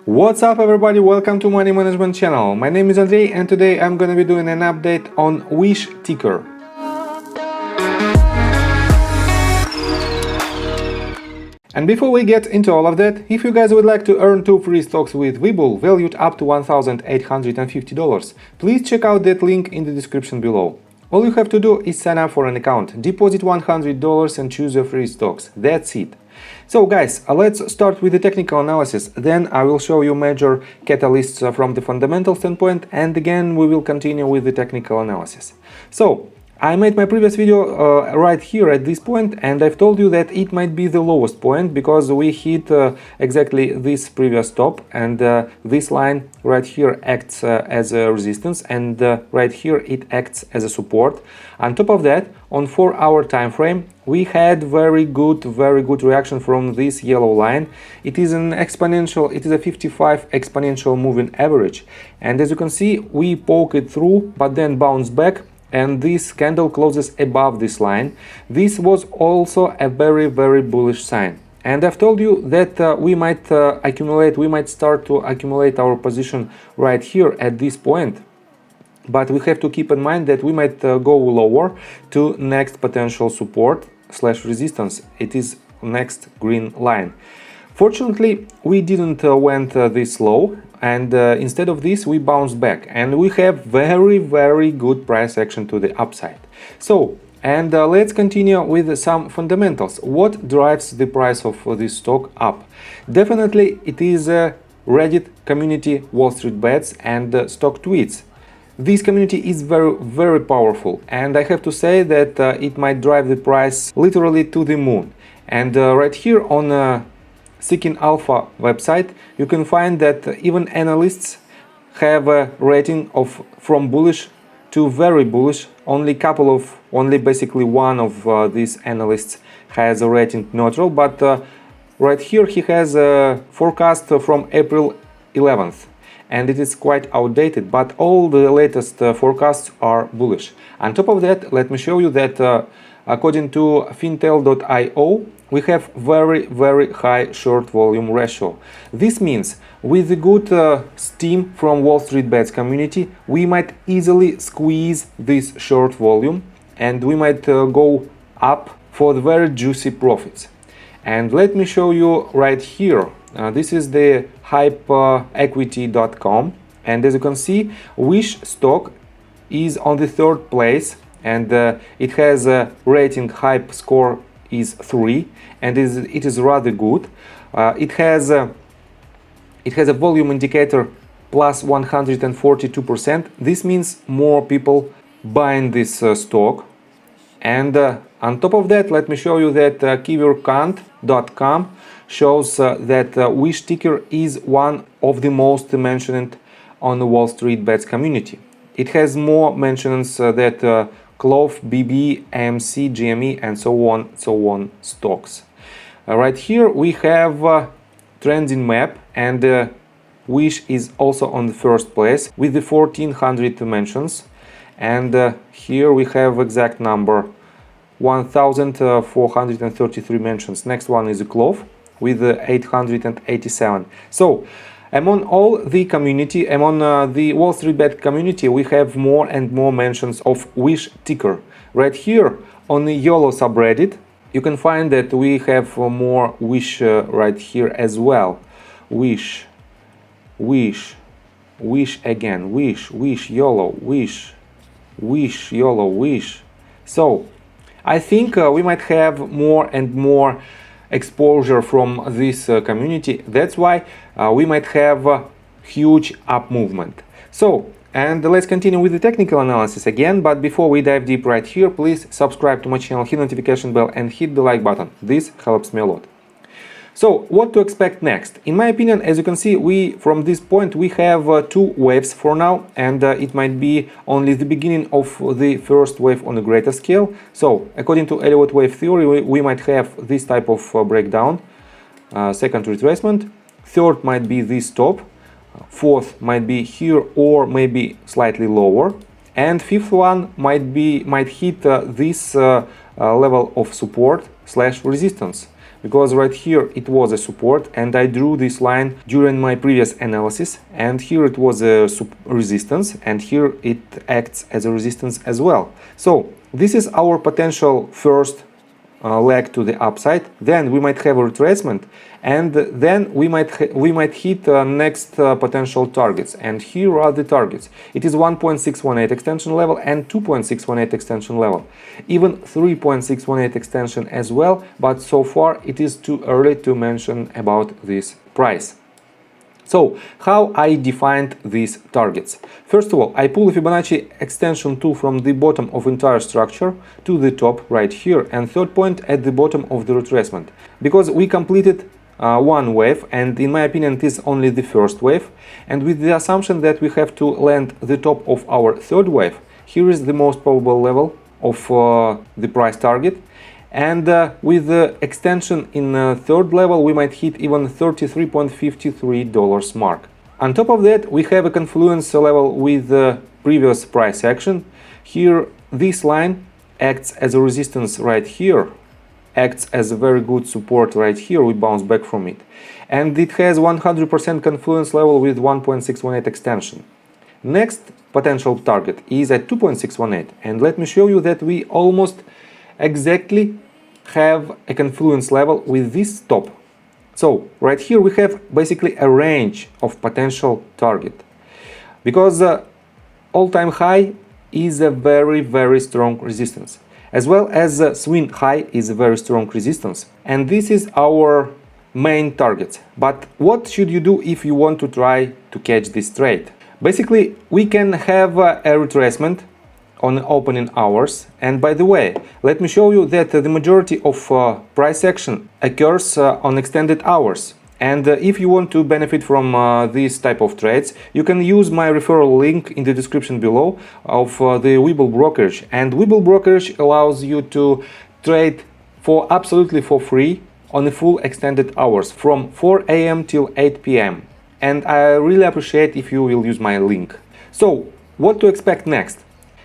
What's up everybody, welcome to Money Management channel. My name is Andrei and today I'm gonna be doing an update on Wish ticker. And before we get into all of that, if you guys would like to earn 2 free stocks with WeBull valued up to $1,850, please check out that link in the description below. All you have to do is sign up for an account, deposit $100 and choose your free stocks. That's it. So guys, let's start with the technical analysis, then I will show you major catalysts from the fundamental standpoint, and again we will continue with the technical analysis. So, I made my previous video right here at this point, and I've told you that it might be the lowest point because we hit exactly this previous top, and this line right here acts as a resistance, and right here it acts as a support. On top of that, on 4-hour time frame, we had very good reaction from this yellow line. It is an exponential, it is a 55 exponential moving average, and as you can see, we poke it through, but then bounce back. And this candle closes above this line. This was also a very bullish sign. And I've told you that we might start to accumulate our position right here at this point. But we have to keep in mind that we might go lower to next potential support / resistance. It is next green line. Fortunately, we didn't went this low, and instead of this we bounced back, and we have very good price action to the upside. So, and let's continue with some fundamentals. What drives the price of this stock up? Definitely it is Reddit community, Wall Street bets, and stock tweets. This community is very powerful, and I have to say that it might drive the price literally to the moon. And right here on Seeking Alpha website, you can find that even analysts have a rating of from bullish to very bullish. Only basically one of these analysts has a rating neutral, but right here he has a forecast from April 11th, and it is quite outdated, but all the latest forecasts are bullish. On top of that, let me show you that according to fintel.io, we have very high short volume ratio. This means with the good steam from Wall Street bets community, we might easily squeeze this short line, and we might go up for the very juicy profits. And let me show you right here. This is the hypeequity.com, and as you can see, Wish stock is on the 3rd place, and it has a rating hype score is 3, and it is rather good. It has a volume indicator plus 142%. This means more people buying this stock. And on top of that, let me show you that keywordcount.com shows that Wish ticker is one of the most mentioned on the Wall Street bets community. It has more mentions that Clover, BB, AMC, GME, and so on stocks. Right here we have trending map, and Wish is also on the 1st place with the 1400 mentions, and here we have exact number 1433 mentions. Next one is Clover with 887. So among all the community, among the Wall Street bet community, we have more and more mentions of Wish ticker. Right here on the YOLO subreddit, you can find that we have more Wish right here as well. Wish again, Wish, YOLO, Wish, YOLO, Wish. So I think we might have more and more exposure from this community. That's why we might have a huge up movement. So, and let's continue with the technical analysis again, but before we dive deep right here, please subscribe to my channel, hit notification bell, and hit the like button. This helps me a lot. So, what to expect next? In my opinion, as you can see, from this point we have 2 waves for now, and it might be only the beginning of the first wave on a greater scale. So, according to Elliott wave theory, we might have this type of breakdown, 2nd retracement, 3rd might be this top, 4th might be here or maybe slightly lower, and 5th one might hit this level of support / resistance. because right here it was a support and I drew this line during my previous analysis, and here it was a resistance and here it acts as a resistance as well. So this is our potential first leg to the upside. Then we might have a retracement, and then we might hit next potential targets, and here are the targets. It is 1.618 extension level and 2.618 extension level, even 3.618 extension as well, but so far it is too early to mention about this price. So, how I defined these targets? First of all, I pull a Fibonacci extension tool from the bottom of entire structure to the top right here, and third point at the bottom of the retracement. Because we completed one wave, and in my opinion it is only the first wave, and with the assumption that we have to land the top of our third wave, here is the most probable level of the price target. And with the extension in third level, we might hit even $33.53 mark. On top of that, we have a confluence level with the previous price action. Here, this line acts as a resistance right here, acts as a very good support right here. We bounce back from it. And it has 100% confluence level with 1.618 extension. Next potential target is at 2.618. And let me show you that we almost exactly have a confluence level with this top. So right here we have basically a range of potential target, because all-time high is a very strong resistance, as well as swing high is a very strong resistance, and this is our main target. But what should you do if you want to try to catch this trade? Basically, we can have a retracement on opening hours, and by the way, let me show you that the majority of price action occurs on extended hours. And if you want to benefit from this type of trades, you can use my referral link in the description below of the WeBull brokerage. And WeBull brokerage allows you to trade absolutely for free on the full extended hours from 4 AM till 8 PM. And I really appreciate if you will use my link. So, what to expect next?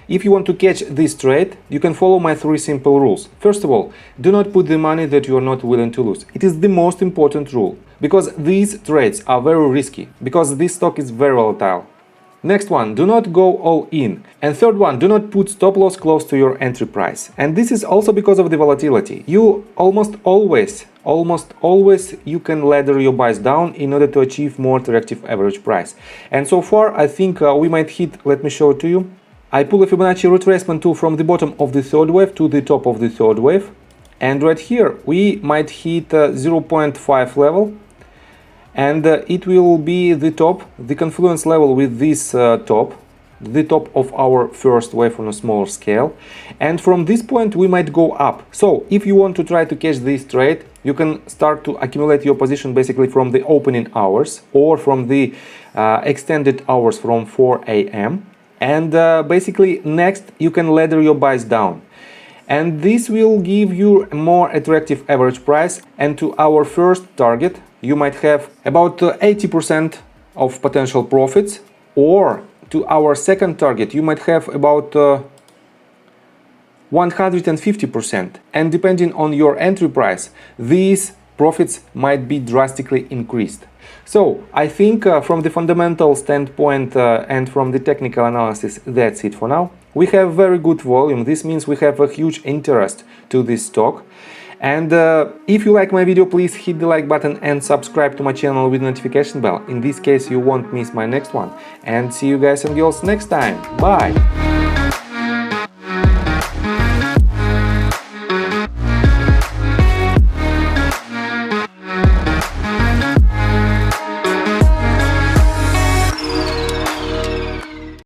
If you want to catch this trade, you can follow my 3 simple rules. First of all, do not put the money that you are not willing to lose. It is the most important rule, because these trades are very risky, because this stock is very volatile. Next one, do not go all in. And third one, do not put stop loss close to your entry price. And this is also because of the volatility. You almost always you can ladder your buys down in order to achieve more attractive average price. And so far, I think we might hit, let me show it to you. I pull a Fibonacci retracement tool from the bottom of the third wave to the top of the third wave, and right here we might hit 0.5 level, and it will be the top, the confluence level with this top, the top of our first wave on a smaller scale, and from this point we might go up. So if you want to try to catch this trade, you can start to accumulate your position basically from the opening hours or from the extended hours from 4 AM. And basically next you can ladder your buys down, and this will give you a more attractive average price. And to our first target you might have about 80% of potential profits, or to our second target you might have about 150%, and depending on your entry price these profits might be drastically increased. So I think from the fundamental standpoint and from the technical analysis, that's it for now. We have very good volume. This means we have a huge interest to this stock. And if you like my video, please hit the like button and subscribe to my channel with notification bell. In this case, you won't miss my next one. And see you guys and girls next time. Bye!